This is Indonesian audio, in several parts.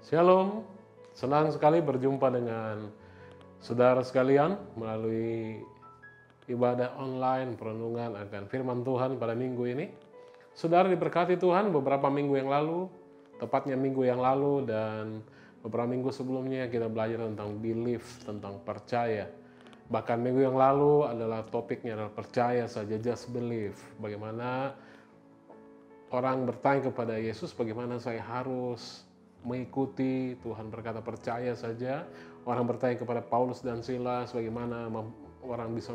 Shalom, senang sekali berjumpa dengan saudara sekalian melalui ibadah online perenungan akan firman Tuhan pada minggu ini. Saudara diberkati Tuhan, beberapa minggu yang lalu, tepatnya minggu yang lalu dan beberapa minggu sebelumnya kita belajar tentang belief, tentang percaya. Bahkan minggu yang lalu adalah topiknya adalah percaya saja, just believe. Bagaimana orang bertanya kepada Yesus, bagaimana saya harus mengikuti. Tuhan berkata percaya saja. Orang bertanya kepada Paulus dan Silas, bagaimana orang bisa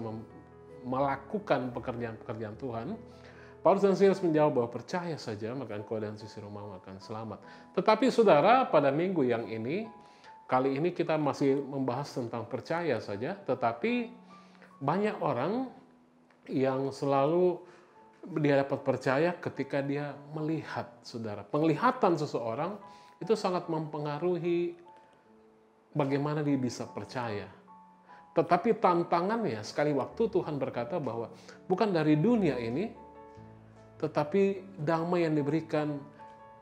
melakukan pekerjaan-pekerjaan Tuhan. Paulus dan Silas menjawab bahwa percaya saja, maka engkau dan sisi rumahmu akan selamat. Tetapi saudara, pada minggu yang ini, kali ini kita masih membahas tentang percaya saja, tetapi banyak orang yang selalu dia dapat percaya ketika dia melihat, saudara. Penglihatan seseorang itu sangat mempengaruhi bagaimana dia bisa percaya. Tetapi tantangannya, sekali waktu Tuhan berkata bahwa bukan dari dunia ini, tetapi damai yang diberikan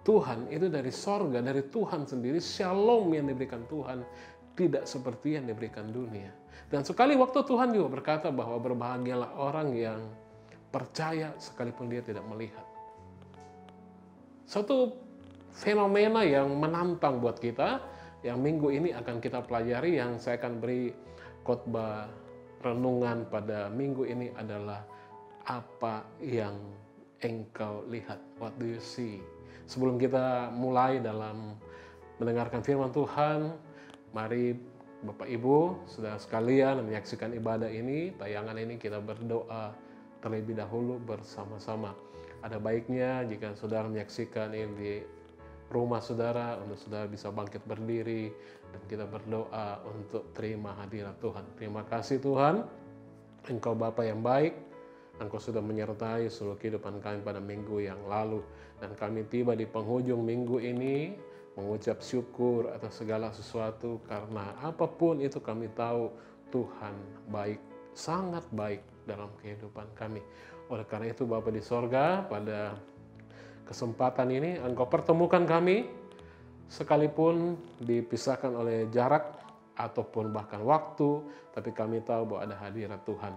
Tuhan itu dari sorga, dari Tuhan sendiri. Shalom yang diberikan Tuhan tidak seperti yang diberikan dunia. Dan sekali waktu Tuhan juga berkata bahwa berbahagialah orang yang percaya sekalipun dia tidak melihat. Satu fenomena yang menantang buat kita, yang minggu ini akan kita pelajari, yang saya akan beri khotbah renungan pada minggu ini adalah apa yang engkau lihat, what do you see. Sebelum kita mulai dalam mendengarkan firman Tuhan, mari Bapak Ibu, saudara sekalian menyaksikan ibadah ini, tayangan ini, kita berdoa terlebih dahulu bersama-sama. Ada baiknya jika saudara menyaksikan ini di rumah saudara, untuk saudara bisa bangkit berdiri dan kita berdoa untuk terima hadirat Tuhan. Terima kasih Tuhan, Engkau Bapa yang baik. Engkau sudah menyertai seluruh kehidupan kami pada minggu yang lalu. Dan kami tiba di penghujung minggu ini mengucap syukur atas segala sesuatu. Karena apapun itu kami tahu Tuhan baik, sangat baik dalam kehidupan kami. Oleh karena itu Bapa di sorga, pada kesempatan ini Engkau pertemukan kami, sekalipun dipisahkan oleh jarak ataupun bahkan waktu, tapi kami tahu bahwa ada hadirat Tuhan.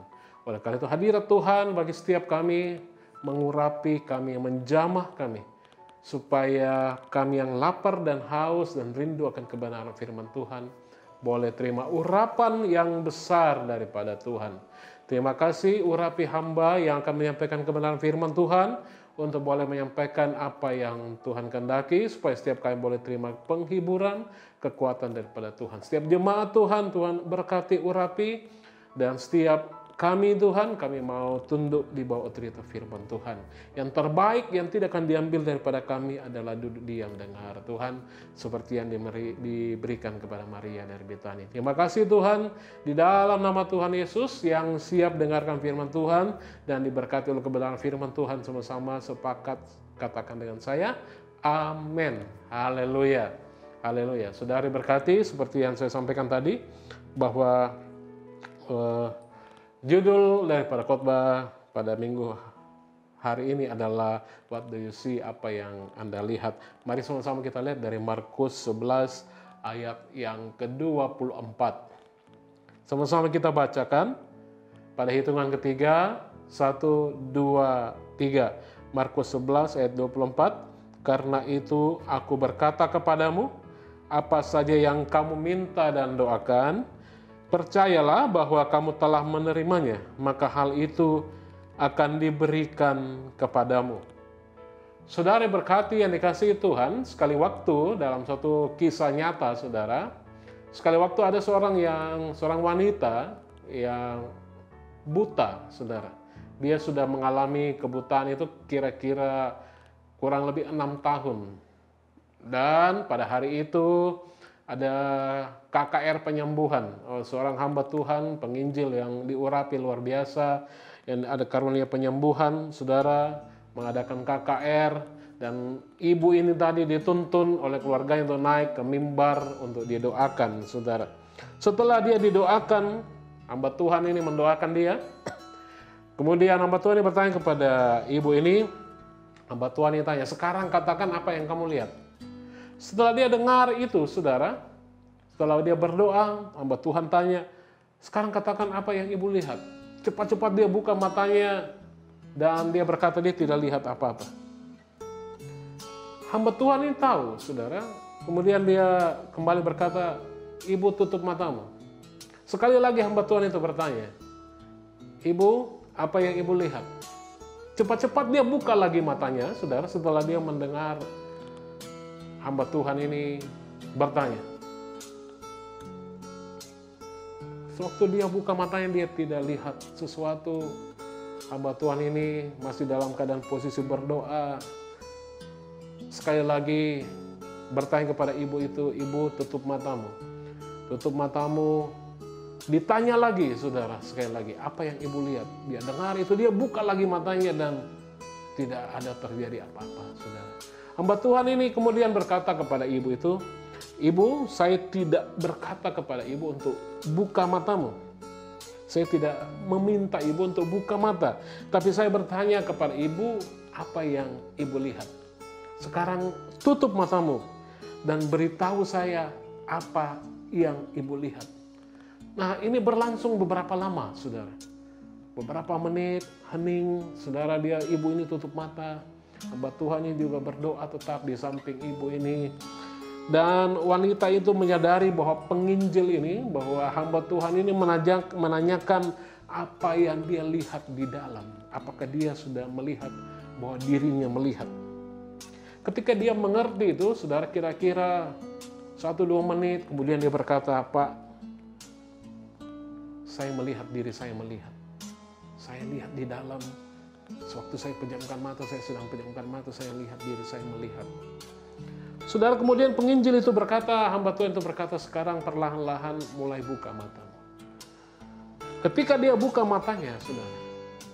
Oleh karena itu hadirat Tuhan bagi setiap kami mengurapi kami, menjamah kami, supaya kami yang lapar dan haus dan rindu akan kebenaran firman Tuhan boleh terima urapan yang besar daripada Tuhan. Terima kasih urapi hamba yang akan menyampaikan kebenaran firman Tuhan, untuk boleh menyampaikan apa yang Tuhan kehendaki, supaya setiap kami boleh terima penghiburan, kekuatan daripada Tuhan. Setiap jemaat Tuhan, Tuhan berkati urapi, dan setiap kami Tuhan, kami mau tunduk di bawah otoritas firman Tuhan. Yang terbaik yang tidak akan diambil daripada kami adalah duduk diam dengar Tuhan, seperti yang diberikan kepada Maria dari Betani. Terima kasih Tuhan, di dalam nama Tuhan Yesus yang siap dengarkan firman Tuhan dan diberkati oleh kebenaran firman Tuhan, sama-sama sepakat katakan dengan saya, amin. Haleluya. Haleluya. Saudara berkati, seperti yang saya sampaikan tadi, bahwa judul daripada khotbah pada minggu hari ini adalah what do you see, apa yang Anda lihat. Mari sama-sama kita lihat dari Markus 11 ayat yang ke-24. Sama-sama kita bacakan pada hitungan ketiga, 1, 2, 3. Markus 11 ayat 24. Karena itu aku berkata kepadamu, apa saja yang kamu minta dan doakan, percayalah bahwa kamu telah menerimanya, maka hal itu akan diberikan kepadamu. Saudara berkati yang dikasihi Tuhan, sekali waktu dalam suatu kisah nyata saudara, sekali waktu ada seorang wanita yang buta saudara. Dia sudah mengalami kebutaan itu kira-kira kurang lebih 6 tahun. Dan pada hari itu ada KKR penyembuhan, seorang hamba Tuhan, penginjil yang diurapi luar biasa, yang ada karunia penyembuhan, saudara, mengadakan KKR, dan ibu ini tadi dituntun oleh keluarganya untuk naik ke mimbar untuk didoakan, saudara. Setelah dia didoakan, hamba Tuhan ini mendoakan dia, kemudian hamba Tuhan ini bertanya kepada ibu ini, hamba Tuhan ini tanya, sekarang katakan apa yang kamu lihat. Setelah dia dengar itu, saudara, setelah dia berdoa, hamba Tuhan tanya, sekarang katakan apa yang ibu lihat. Cepat-cepat dia buka matanya, dan dia berkata dia tidak lihat apa-apa. Hamba Tuhan ini tahu, saudara. Kemudian dia kembali berkata, ibu tutup matamu. Sekali lagi hamba Tuhan itu bertanya, ibu, apa yang ibu lihat? Cepat-cepat dia buka lagi matanya, saudara, setelah dia mendengar hamba Tuhan ini bertanya. Sewaktu dia buka matanya, dia tidak lihat sesuatu. Hamba Tuhan ini masih dalam keadaan posisi berdoa. Sekali lagi bertanya kepada ibu itu, ibu tutup matamu. Tutup matamu. Ditanya lagi, saudara, sekali lagi, apa yang ibu lihat? Dia dengar itu, dia buka lagi matanya dan tidak ada terjadi apa-apa, saudara. Hamba Tuhan ini kemudian berkata kepada ibu itu, ibu, saya tidak berkata kepada ibu untuk buka matamu. Saya tidak meminta ibu untuk buka mata. Tapi saya bertanya kepada ibu, apa yang ibu lihat? Sekarang tutup matamu dan beritahu saya apa yang ibu lihat. Nah, ini berlangsung beberapa lama, saudara. Beberapa menit, hening, saudara, ibu ini tutup mata. Hamba Tuhan ini juga berdoa tetap di samping ibu ini. Dan wanita itu menyadari bahwa penginjil ini, bahwa hamba Tuhan ini menanyakan apa yang dia lihat di dalam. Apakah dia sudah melihat bahwa dirinya melihat. Ketika dia mengerti itu, saudara, kira-kira 1-2 menit, kemudian dia berkata, Pak, saya melihat diri saya melihat. Saya lihat di dalam. Sewaktu saya pejamkan mata, saya sedang pejamkan mata, saya lihat diri saya melihat. Saudara, kemudian penginjil itu berkata, hamba Tuhan itu berkata, sekarang perlahan-lahan mulai buka matamu. Ketika dia buka matanya, saudara,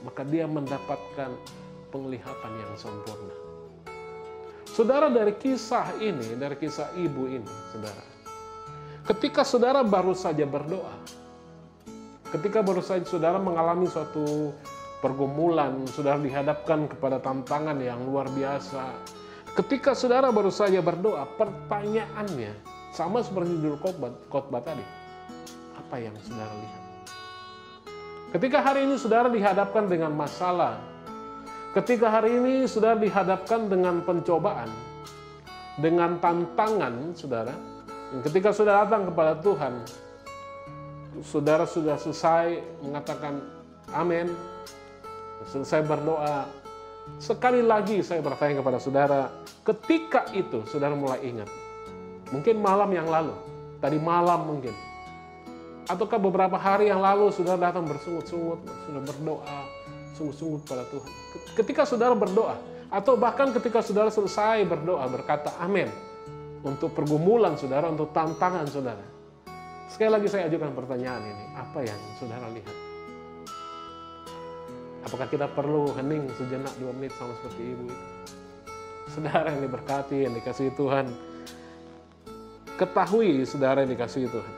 maka dia mendapatkan penglihatan yang sempurna. Saudara, dari kisah ini, dari kisah ibu ini, saudara, ketika saudara baru saja berdoa, ketika baru saja saudara mengalami suatu pergumulan, saudara dihadapkan kepada tantangan yang luar biasa. Ketika saudara baru saja berdoa, pertanyaannya sama seperti judul khotbah tadi. Apa yang saudara lihat? Ketika hari ini saudara dihadapkan dengan masalah, ketika hari ini saudara dihadapkan dengan pencobaan, dengan tantangan, saudara, dan ketika saudara datang kepada Tuhan, saudara sudah selesai mengatakan amin, selesai berdoa. Sekali lagi saya bertanya kepada saudara, ketika itu saudara mulai ingat, mungkin malam yang lalu, tadi malam mungkin, ataukah beberapa hari yang lalu saudara datang bersungut-sungut, sudah berdoa sungguh-sungguh pada Tuhan. Ketika saudara berdoa, atau bahkan ketika saudara selesai berdoa, berkata amin untuk pergumulan saudara, untuk tantangan saudara. Sekali lagi saya ajukan pertanyaan ini, apa yang saudara lihat? Apakah kita perlu hening sejenak 2 menit sama seperti ibu itu? Saudara yang diberkati, yang dikasihi Tuhan, ketahui saudara yang dikasihi Tuhan.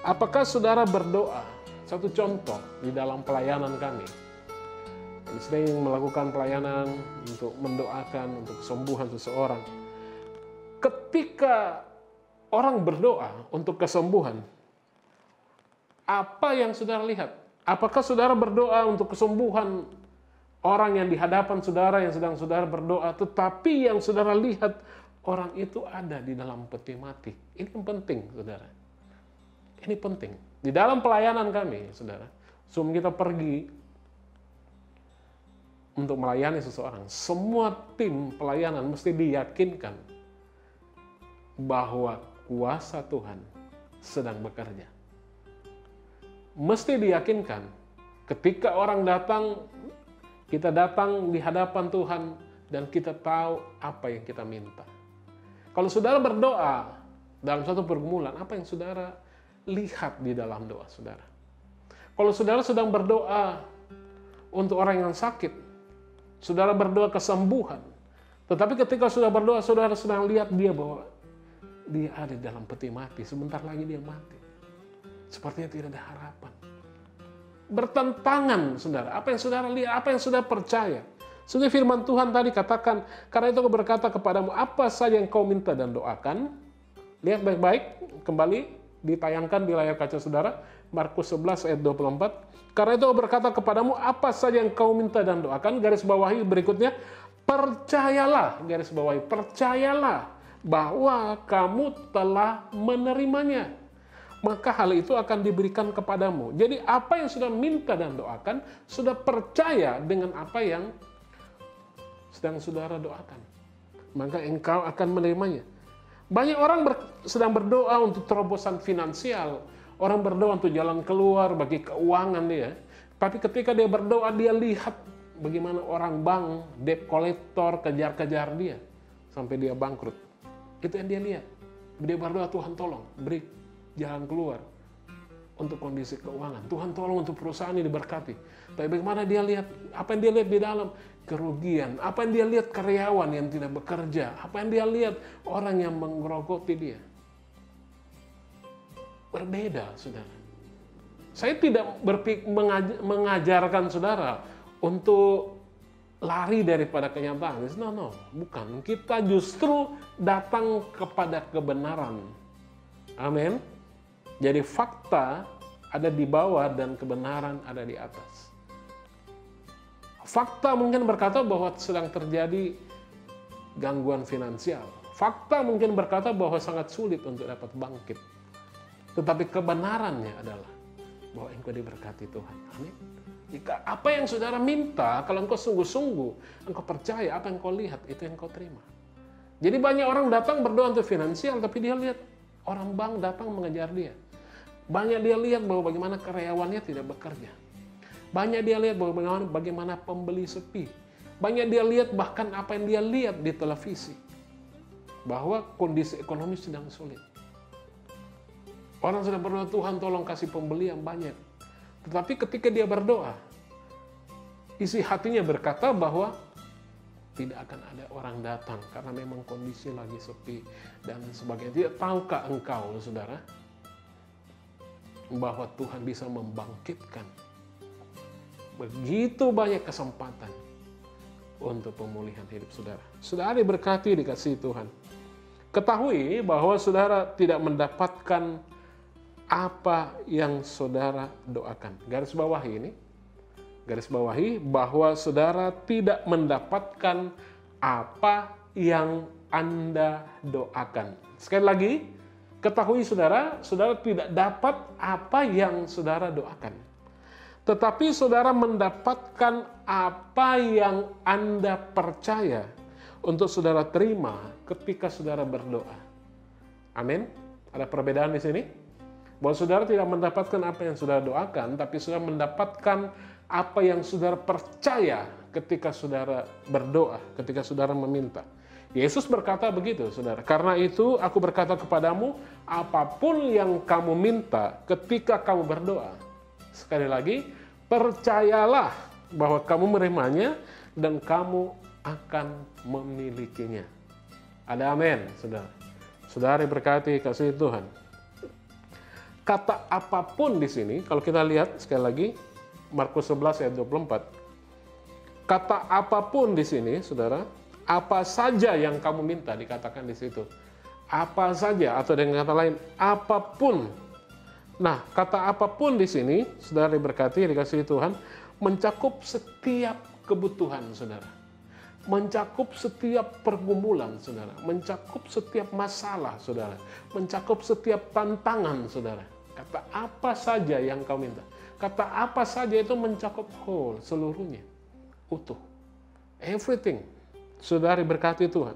Apakah saudara berdoa? Satu contoh di dalam pelayanan kami. Kami sering melakukan pelayanan untuk mendoakan untuk kesembuhan seseorang. Ketika orang berdoa untuk kesembuhan, apa yang saudara lihat? Apakah saudara berdoa untuk kesembuhan orang yang di hadapan saudara, yang sedang saudara berdoa, tetapi yang saudara lihat orang itu ada di dalam peti mati? Ini yang penting, saudara. Ini penting. Di dalam pelayanan kami, saudara, sebelum kita pergi untuk melayani seseorang, semua tim pelayanan mesti diyakinkan bahwa kuasa Tuhan sedang bekerja. Mesti diyakinkan ketika orang datang, kita datang di hadapan Tuhan dan kita tahu apa yang kita minta. Kalau saudara berdoa dalam suatu pergumulan, apa yang saudara lihat di dalam doa saudara? Kalau saudara sedang berdoa untuk orang yang sakit, saudara berdoa kesembuhan, tetapi ketika sudah berdoa, saudara sedang lihat dia bahwa dia ada di dalam peti mati, sebentar lagi dia mati. Sepertinya tidak ada harapan. Bertentangan, saudara. Apa yang saudara lihat, apa yang saudara percaya. Sudah firman Tuhan tadi katakan, karena itu aku berkata kepadamu, apa saja yang kau minta dan doakan. Lihat baik-baik, kembali ditayangkan di layar kaca saudara, Markus 11 ayat 24. Karena itu aku berkata kepadamu, apa saja yang kau minta dan doakan, garis bawahi berikutnya, percayalah, garis bawahi, percayalah bahwa kamu telah menerimanya. Maka hal itu akan diberikan kepadamu. Jadi apa yang sudah minta dan doakan, sudah percaya dengan apa yang sedang saudara doakan, maka engkau akan menerimanya. Banyak orang sedang berdoa untuk terobosan finansial, orang berdoa untuk jalan keluar bagi keuangan dia. Tapi ketika dia berdoa, dia lihat bagaimana orang bank, debt collector kejar-kejar dia sampai dia bangkrut. Itu yang dia lihat. Dia berdoa, Tuhan tolong beri jalan keluar untuk kondisi keuangan. Tuhan tolong untuk perusahaan ini diberkati. Tapi bagaimana dia lihat, apa yang dia lihat di dalam? Kerugian. Apa yang dia lihat? Karyawan yang tidak bekerja. Apa yang dia lihat? Orang yang menggerogoti dia. Berbeda, saudara. Saya tidak mengajarkan saudara untuk lari daripada kenyataan. No, bukan. Kita justru datang kepada kebenaran. Amin. Jadi fakta ada di bawah dan kebenaran ada di atas. Fakta mungkin berkata bahwa sedang terjadi gangguan finansial. Fakta mungkin berkata bahwa sangat sulit untuk dapat bangkit. Tetapi kebenarannya adalah bahwa engkau diberkati Tuhan. Amin. Jika apa yang saudara minta, kalau engkau sungguh-sungguh, engkau percaya apa yang engkau lihat, itu yang engkau terima. Jadi banyak orang datang berdoa untuk finansial, tapi dia lihat orang bank datang mengejar dia. Banyak dia lihat bahwa bagaimana karyawannya tidak bekerja. Banyak dia lihat bahwa bagaimana pembeli sepi. Banyak dia lihat bahkan apa yang dia lihat di televisi. Bahwa kondisi ekonomi sedang sulit. Orang sudah berdoa, Tuhan tolong kasih pembeli yang banyak. Tetapi ketika dia berdoa, isi hatinya berkata bahwa tidak akan ada orang datang karena memang kondisi lagi sepi dan sebagainya. Tidak tahukah engkau, saudara, bahwa Tuhan bisa membangkitkan begitu banyak kesempatan untuk pemulihan hidup saudara. Saudara diberkati, dikasihi Tuhan. Ketahui bahwa saudara tidak mendapatkan apa yang saudara doakan. Garis bawahi ini. Garis bawahi bahwa saudara tidak mendapatkan apa yang Anda doakan. Sekali lagi, ketahui saudara, saudara tidak dapat apa yang saudara doakan. Tetapi saudara mendapatkan apa yang Anda percaya untuk saudara terima ketika saudara berdoa. Amin. Ada perbedaan di sini? Bahwa saudara tidak mendapatkan apa yang saudara doakan, tapi saudara mendapatkan apa yang saudara percaya ketika saudara berdoa, ketika saudara meminta. Yesus berkata begitu, saudara. Karena itu aku berkata kepadamu, apapun yang kamu minta ketika kamu berdoa. Sekali lagi, percayalah bahwa kamu menerimanya dan kamu akan memilikinya. Ada amin, saudara. Saudara berkati kasih Tuhan. Kata apapun di sini, kalau kita lihat sekali lagi, Markus 11 ayat 24. Kata apapun di sini, saudara, apa saja yang kamu minta dikatakan di situ. Apa saja, atau dengan kata lain, apapun. Nah, kata apapun di sini, saudara diberkati, dikasihi Tuhan, mencakup setiap kebutuhan, saudara. Mencakup setiap pergumulan, saudara. Mencakup setiap masalah, saudara. Mencakup setiap tantangan, saudara. Kata apa saja yang kau minta. Kata apa saja itu mencakup whole, seluruhnya. Utuh. Everything. Saudara diberkati Tuhan.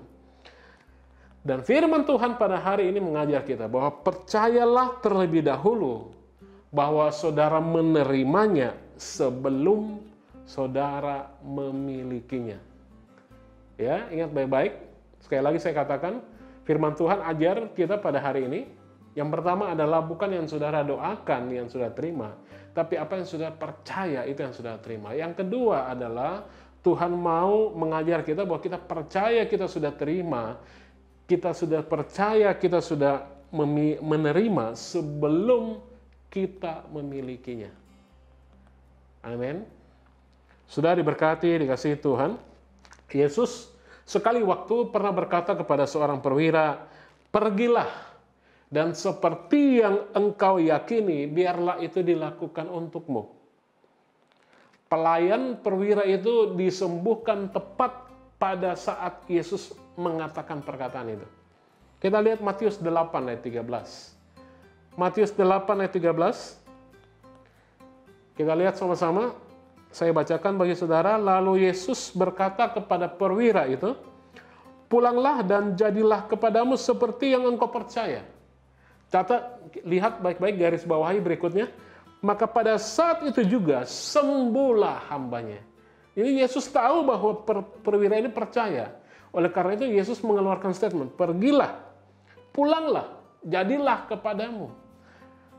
Dan firman Tuhan pada hari ini mengajar kita bahwa percayalah terlebih dahulu bahwa saudara menerimanya sebelum saudara memilikinya. Ya, ingat baik-baik. Sekali lagi saya katakan, firman Tuhan ajar kita pada hari ini. Yang pertama adalah bukan yang saudara doakan yang sudah terima, tapi apa yang saudara percaya itu yang saudara terima. Yang kedua adalah Tuhan mau mengajar kita bahwa kita percaya kita sudah terima, kita sudah percaya kita sudah menerima sebelum kita memilikinya. Amin. Sudah diberkati, dikasihi Tuhan. Yesus sekali waktu pernah berkata kepada seorang perwira, "Pergilah, dan seperti yang engkau yakini, biarlah itu dilakukan untukmu." Pelayan perwira itu disembuhkan tepat pada saat Yesus mengatakan perkataan itu. Kita lihat Matius 8 ayat 13. Matius 8 ayat 13. Kita lihat sama-sama. Saya bacakan bagi saudara. Lalu Yesus berkata kepada perwira itu, "Pulanglah dan jadilah kepadamu seperti yang engkau percaya." Catat, lihat baik-baik garis bawahi berikutnya. Maka pada saat itu juga sembuhlah hambanya. Ini Yesus tahu bahwa perwira ini percaya. Oleh karena itu Yesus mengeluarkan statement, "Pergilah, pulanglah, jadilah kepadamu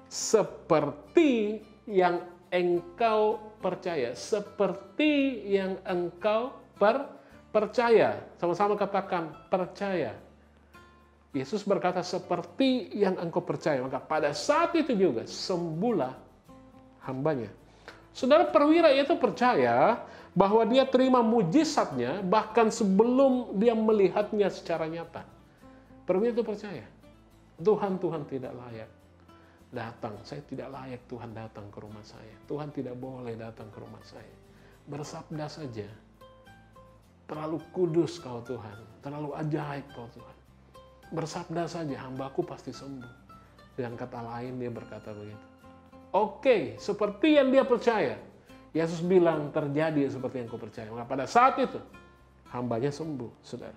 seperti yang engkau percaya." Seperti yang engkau percaya. Sama-sama katakan percaya. Yesus berkata seperti yang engkau percaya. Maka pada saat itu juga sembuhlah hambanya. Saudara, perwira itu percaya bahwa dia terima mujizatnya bahkan sebelum dia melihatnya secara nyata. Perwira itu percaya. Tuhan tidak layak datang. Saya tidak layak Tuhan datang ke rumah saya. Tuhan tidak boleh datang ke rumah saya. Bersabda saja, "Terlalu kudus kau Tuhan, terlalu ajaib kau Tuhan." Bersabda saja, "Hambaku pasti sembuh." Dengan kata lain dia berkata begitu. Oke, seperti yang dia percaya. Yesus bilang terjadi seperti yang kau percaya. Maka pada saat itu, hambanya sembuh, saudara.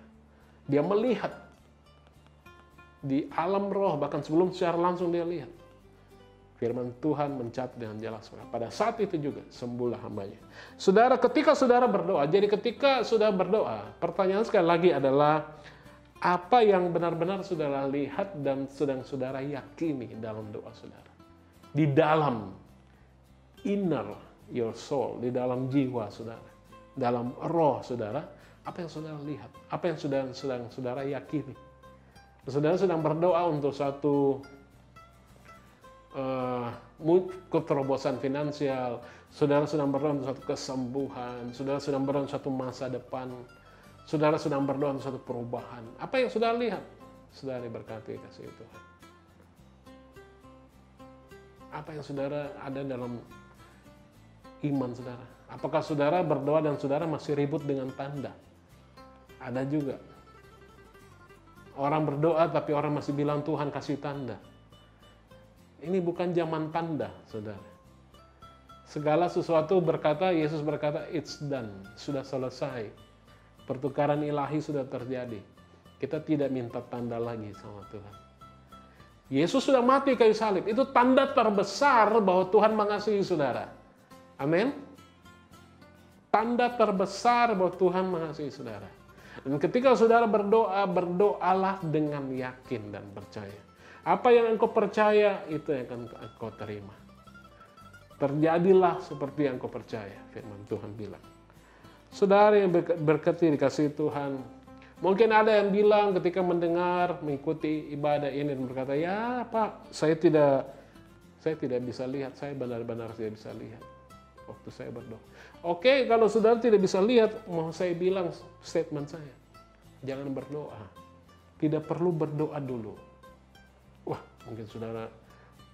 Dia melihat di alam roh, bahkan sebelum secara langsung dia lihat. Firman Tuhan mencatat dengan jelas. Pada saat itu juga, sembuhlah hambanya. Saudara, ketika saudara berdoa, jadi ketika saudara berdoa, pertanyaan sekali lagi adalah, apa yang benar-benar saudara lihat dan sedang saudara yakini dalam doa saudara? Di dalam inner your soul, di dalam jiwa saudara, dalam roh saudara, apa yang saudara lihat, apa yang sedang saudara yakini. Saudara sedang berdoa untuk satu keterobosan finansial, saudara sedang berdoa untuk satu kesembuhan, saudara sedang berdoa untuk satu masa depan, saudara sedang berdoa untuk satu perubahan. Apa yang saudara lihat? Saudara diberkati kasih Tuhan. Apa yang saudara ada dalam iman saudara? Apakah saudara berdoa dan saudara masih ribut dengan tanda? Ada juga. Orang berdoa tapi orang masih bilang Tuhan kasih tanda. Ini bukan zaman tanda, saudara. Segala sesuatu berkata, Yesus berkata, it's done, sudah selesai. Pertukaran ilahi sudah terjadi. Kita tidak minta tanda lagi sama Tuhan. Yesus sudah mati kayu salib. Itu tanda terbesar bahwa Tuhan mengasihi saudara. Amin. Tanda terbesar bahwa Tuhan mengasihi saudara. Dan ketika saudara berdoa, berdoalah dengan yakin dan percaya. Apa yang engkau percaya, itu yang akan engkau terima. Terjadilah seperti yang engkau percaya, firman Tuhan bilang. Saudara yang berkati dikasihi Tuhan, mungkin ada yang bilang ketika mendengar, mengikuti ibadah ini dan berkata, "Ya Pak, saya tidak bisa lihat, saya benar-benar tidak bisa lihat waktu saya berdoa." Oke, kalau saudara tidak bisa lihat, mau saya bilang statement saya, jangan berdoa. Tidak perlu berdoa dulu. Wah, mungkin saudara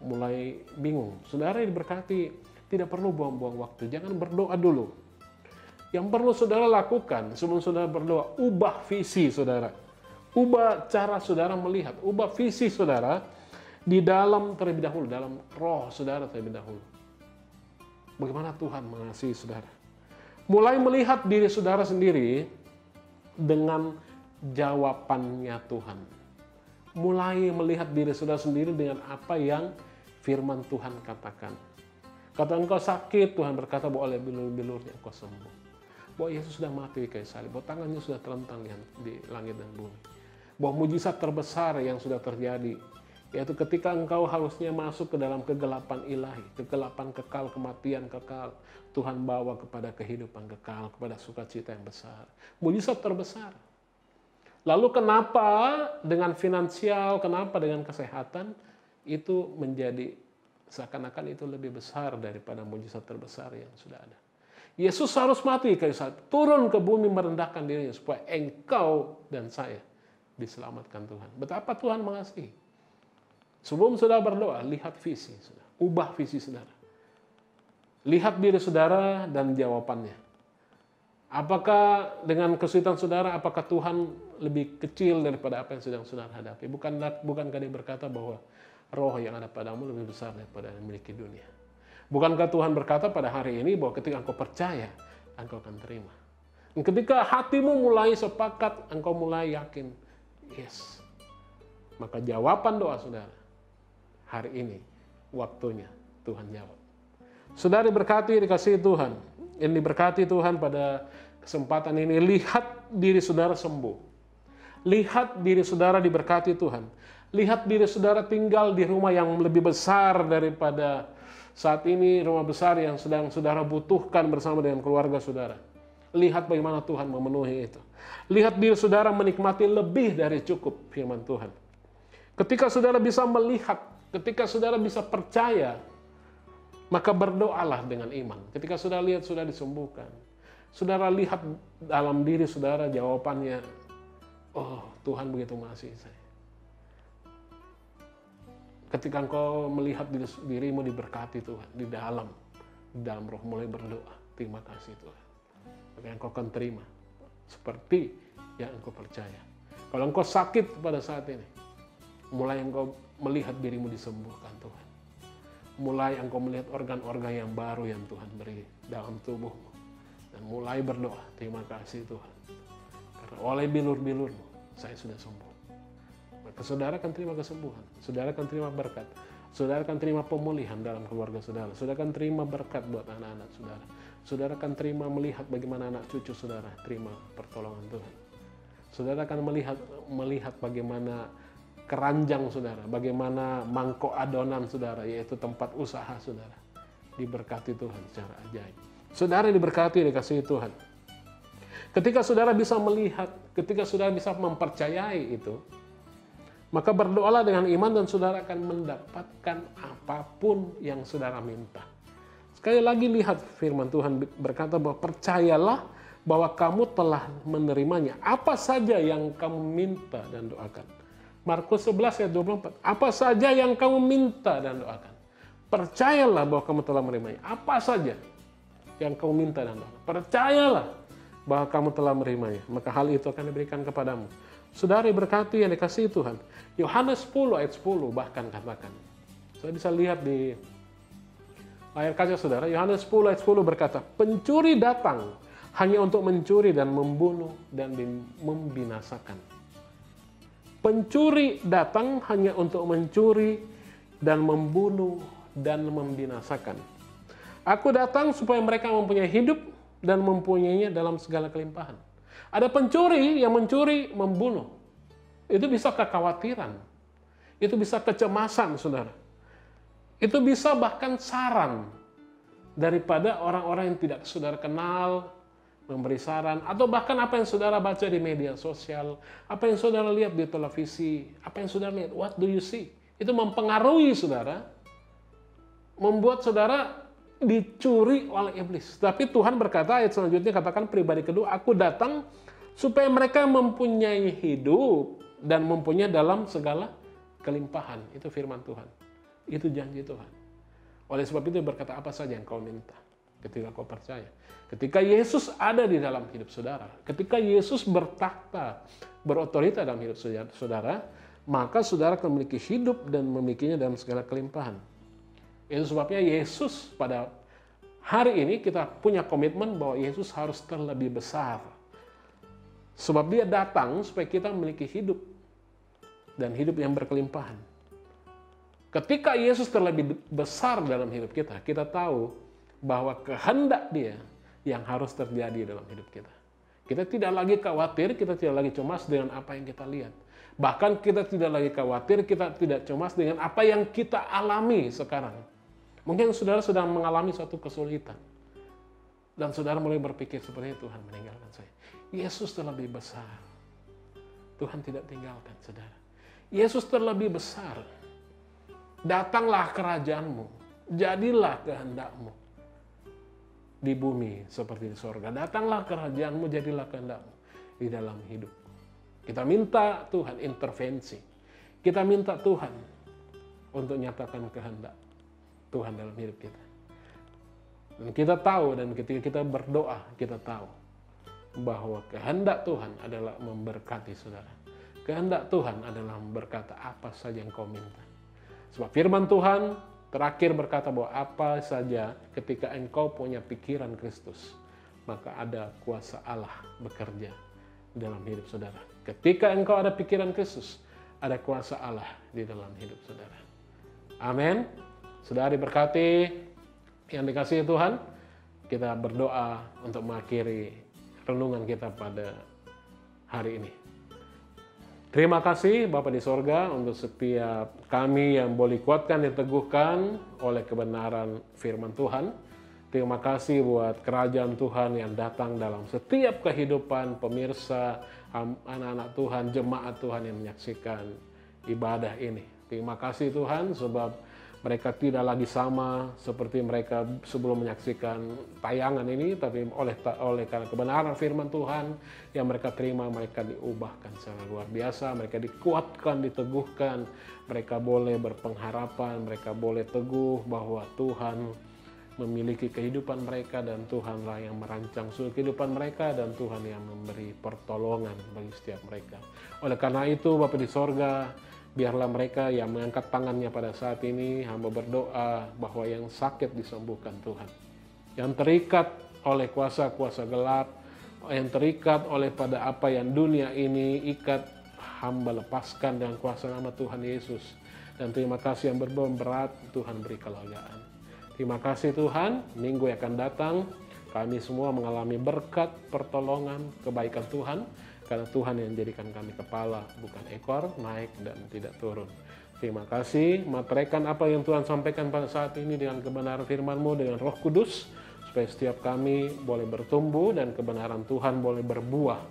mulai bingung. Saudara yang diberkati, tidak perlu buang-buang waktu, jangan berdoa dulu. Yang perlu saudara lakukan sebelum saudara berdoa, ubah visi saudara. Ubah cara saudara melihat, ubah visi saudara di dalam terlebih dahulu, dalam roh saudara terlebih dahulu. Bagaimana Tuhan mengasihi saudara. Mulai melihat diri saudara sendiri dengan jawabannya Tuhan. Mulai melihat diri saudara sendiri dengan apa yang firman Tuhan katakan. Kata engkau sakit, Tuhan berkata bahwa oleh bilur-bilurnya engkau sembuh. Bahwa Yesus sudah mati di kayu salib, bahwa tangannya sudah terlentang di langit dan bumi. Bahwa mujizat terbesar yang sudah terjadi, yaitu ketika engkau harusnya masuk ke dalam kegelapan ilahi, kegelapan kekal, kematian kekal, Tuhan bawa kepada kehidupan kekal, kepada sukacita yang besar. Mujizat terbesar. Lalu kenapa dengan finansial, kenapa dengan kesehatan, itu menjadi seakan-akan itu lebih besar daripada mujizat terbesar yang sudah ada. Yesus harus mati kayu salib, turun ke bumi merendahkan dirinya supaya engkau dan saya diselamatkan Tuhan. Betapa Tuhan mengasihi. Sebelum saudara berdoa, lihat visi, saudara. Ubah visi saudara. Lihat diri saudara dan jawabannya. Apakah dengan kesulitan saudara, apakah Tuhan lebih kecil daripada apa yang sedang saudara hadapi? Bukankah dia berkata bahwa roh yang ada padamu lebih besar daripada yang memiliki dunia? Bukankah Tuhan berkata pada hari ini bahwa ketika engkau percaya, engkau akan terima. Dan ketika hatimu mulai sepakat, engkau mulai yakin, yes. Maka jawaban doa saudara, hari ini waktunya Tuhan jawab. Saudara diberkati, dikasihi Tuhan. Ini diberkati Tuhan pada kesempatan ini. Lihat diri saudara sembuh. Lihat diri saudara diberkati Tuhan. Lihat diri saudara tinggal di rumah yang lebih besar daripada saat ini, rumah besar yang sedang saudara butuhkan bersama dengan keluarga saudara. Lihat bagaimana Tuhan memenuhi itu. Lihat diri saudara menikmati lebih dari cukup firman Tuhan. Ketika saudara bisa melihat, ketika saudara bisa percaya, maka berdoalah dengan iman. Ketika saudara lihat sudah disembuhkan, saudara lihat dalam diri saudara jawabannya, oh Tuhan begitu mengasihi saya. Ketika engkau melihat dirimu diberkati Tuhan, di dalam roh mulai berdoa, terima kasih Tuhan. Maka engkau akan terima seperti yang engkau percaya. Kalau engkau sakit pada saat ini, mulai engkau melihat dirimu disembuhkan Tuhan. Mulai engkau melihat organ-organ yang baru yang Tuhan beri dalam tubuhmu. Dan mulai berdoa, terima kasih Tuhan. Karena oleh bilur-bilurmu, saya sudah sembuh. Maka saudara akan terima kesembuhan. Saudara akan terima berkat. Saudara akan terima pemulihan dalam keluarga saudara. Saudara akan terima berkat buat anak-anak saudara. Saudara akan terima melihat bagaimana anak cucu saudara terima pertolongan Tuhan. Saudara akan melihat bagaimana keranjang saudara, bagaimana mangkok adonan saudara, yaitu tempat usaha saudara, diberkati Tuhan secara ajaib. Saudara diberkati, dikasihi Tuhan. Ketika saudara bisa melihat, ketika saudara bisa mempercayai itu, maka berdoalah dengan iman dan saudara akan mendapatkan apapun yang saudara minta. Sekali lagi lihat firman Tuhan berkata bahwa percayalah bahwa kamu telah menerimanya. Apa saja yang kamu minta dan doakan. Markus 11 ayat 24. Apa saja yang kamu minta dan doakan. Percayalah bahwa kamu telah menerimanya. Apa saja yang kamu minta dan doakan. Percayalah bahwa kamu telah menerimanya. Maka hal itu akan diberikan kepadamu. Saudara berkati yang dikasihi Tuhan. Yohanes 10 ayat 10 bahkan katakan. Saya bisa lihat di layar kaca saudara. Yohanes 10 ayat 10 berkata, pencuri datang hanya untuk mencuri dan membunuh dan membinasakan. Pencuri datang hanya untuk mencuri dan membunuh dan membinasakan. Aku datang supaya mereka mempunyai hidup dan mempunyainya dalam segala kelimpahan. Ada pencuri yang mencuri, membunuh. Itu bisa kekhawatiran. Itu bisa kecemasan, saudara. Itu bisa bahkan saran daripada orang-orang yang tidak saudara kenal, memberi saran. Atau bahkan apa yang saudara baca di media sosial, apa yang saudara lihat di televisi, apa yang saudara lihat, what do you see? Itu mempengaruhi saudara, membuat saudara dicuri oleh iblis. Tapi Tuhan berkata, ayat selanjutnya katakan pribadi kedua, aku datang supaya mereka mempunyai hidup dan mempunyai dalam segala kelimpahan. Itu firman Tuhan. Itu janji Tuhan. Oleh sebab itu berkata apa saja yang kau minta ketika kau percaya. Ketika Yesus ada di dalam hidup saudara, ketika Yesus bertakhta, berotorita dalam hidup saudara, maka saudara akan memiliki hidup dan memilikinya dalam segala kelimpahan. Itu sebabnya Yesus pada hari ini kita punya komitmen bahwa Yesus harus terlebih besar. Sebab dia datang supaya kita memiliki hidup dan hidup yang berkelimpahan. Ketika Yesus terlebih besar dalam hidup kita, kita tahu bahwa kehendak dia yang harus terjadi dalam hidup kita. Kita tidak lagi khawatir, kita tidak lagi cemas dengan apa yang kita lihat. Bahkan kita tidak lagi khawatir, kita tidak cemas dengan apa yang kita alami sekarang. Mungkin saudara sedang mengalami suatu kesulitan. Dan saudara mulai berpikir seperti Tuhan meninggalkan saya. Yesus terlebih besar. Tuhan tidak tinggalkan saudara. Yesus terlebih besar. Datanglah kerajaanmu. Jadilah kehendakmu. di bumi seperti di sorga. Datanglah kerajaanmu, jadilah kehendakmu di dalam hidup. Kita minta Tuhan intervensi. Kita minta Tuhan untuk nyatakan kehendak Tuhan dalam hidup kita. Dan kita tahu, dan ketika kita berdoa, kita tahu bahwa kehendak Tuhan adalah memberkati saudara. Kehendak Tuhan adalah berkata apa saja yang kau minta. Sebab firman Tuhan terakhir berkata bahwa apa saja ketika engkau punya pikiran Kristus, maka ada kuasa Allah bekerja dalam hidup saudara. Ketika engkau ada pikiran Kristus, ada kuasa Allah di dalam hidup saudara. Amin. Saudara diberkati yang dikasihi Tuhan, kita berdoa untuk mengakhiri renungan kita pada hari ini. Terima kasih Bapa di sorga untuk setiap kami yang boleh kuatkan dan diteguhkan oleh kebenaran firman Tuhan. Terima kasih buat kerajaan Tuhan yang datang dalam setiap kehidupan pemirsa, anak-anak Tuhan, jemaat Tuhan yang menyaksikan ibadah ini. Terima kasih Tuhan sebab mereka tidak lagi sama seperti mereka sebelum menyaksikan tayangan ini, tapi oleh karena kebenaran firman Tuhan yang mereka terima, mereka diubahkan secara luar biasa, mereka dikuatkan, diteguhkan, mereka boleh berpengharapan, mereka boleh teguh bahwa Tuhan memiliki kehidupan mereka dan Tuhanlah yang merancang seluruh kehidupan mereka dan Tuhan yang memberi pertolongan bagi setiap mereka. Oleh karena itu Bapa di sorga, biarlah mereka yang mengangkat tangannya pada saat ini, hamba berdoa bahwa yang sakit disembuhkan Tuhan. Yang terikat oleh kuasa-kuasa gelap, yang terikat oleh pada apa yang dunia ini ikat, hamba lepaskan dengan kuasa nama Tuhan Yesus. Dan terima kasih yang beban berat, Tuhan beri kelegaan. Terima kasih Tuhan, minggu yang akan datang, kami semua mengalami berkat, pertolongan, kebaikan Tuhan. Karena Tuhan yang menjadikan kami kepala, bukan ekor, naik dan tidak turun. Terima kasih, materaikan apa yang Tuhan sampaikan pada saat ini dengan kebenaran firman-Mu, dengan Roh Kudus, supaya setiap kami boleh bertumbuh dan kebenaran Tuhan boleh berbuah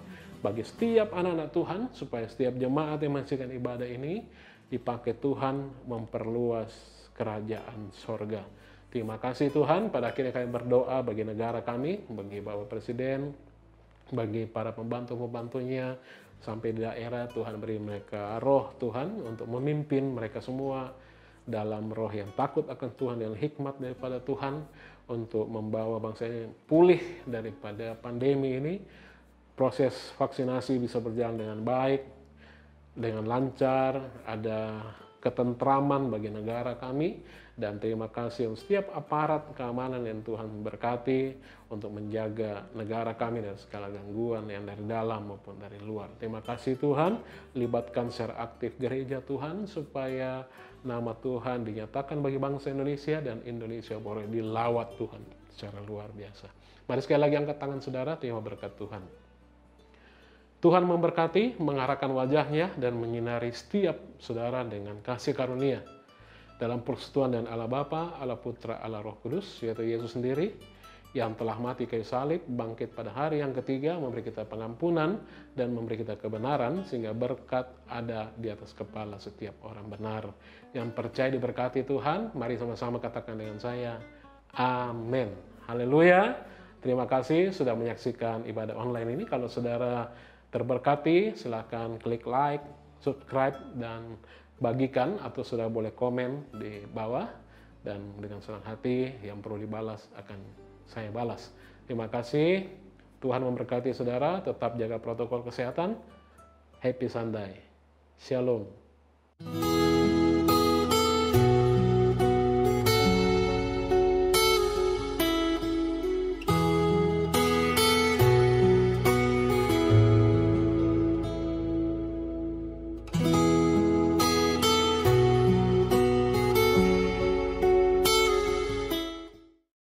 bagi setiap anak-anak Tuhan, supaya setiap jemaat yang menyaksikan ibadah ini dipakai Tuhan memperluas kerajaan sorga. Terima kasih Tuhan, pada akhirnya kami berdoa bagi negara kami, bagi Bapak Presiden, bagi para pembantu-pembantunya sampai di daerah. Tuhan beri mereka roh Tuhan untuk memimpin mereka semua dalam roh yang takut akan Tuhan, yang hikmat daripada Tuhan untuk membawa bangsa ini pulih daripada pandemi ini. Proses vaksinasi bisa berjalan dengan baik, dengan lancar, ada ketentraman bagi negara kami. Dan terima kasih untuk setiap aparat keamanan yang Tuhan berkati untuk menjaga negara kami dari segala gangguan yang dari dalam maupun dari luar. Terima kasih Tuhan, libatkan secara aktif gereja Tuhan supaya nama Tuhan dinyatakan bagi bangsa Indonesia dan Indonesia boleh dilawat Tuhan secara luar biasa. Mari sekali lagi angkat tangan saudara, terima berkat Tuhan. Tuhan memberkati, mengarahkan wajahnya dan menyinari setiap saudara dengan kasih karunia. Dalam persekutuan dan Allah Bapa, Allah Putra, Allah Roh Kudus, yaitu Yesus sendiri, yang telah mati kayu salib, bangkit pada hari yang ketiga, memberi kita pengampunan dan memberi kita kebenaran, sehingga berkat ada di atas kepala setiap orang benar. Yang percaya diberkati Tuhan, mari sama-sama katakan dengan saya, amin. Haleluya. Terima kasih sudah menyaksikan ibadah online ini. Kalau saudara terberkati, silakan klik like, subscribe, dan bagikan, atau sudah boleh komen di bawah, dan dengan senang hati yang perlu dibalas akan saya balas. Terima kasih, Tuhan memberkati saudara, tetap jaga protokol kesehatan. Happy Sunday, Shalom.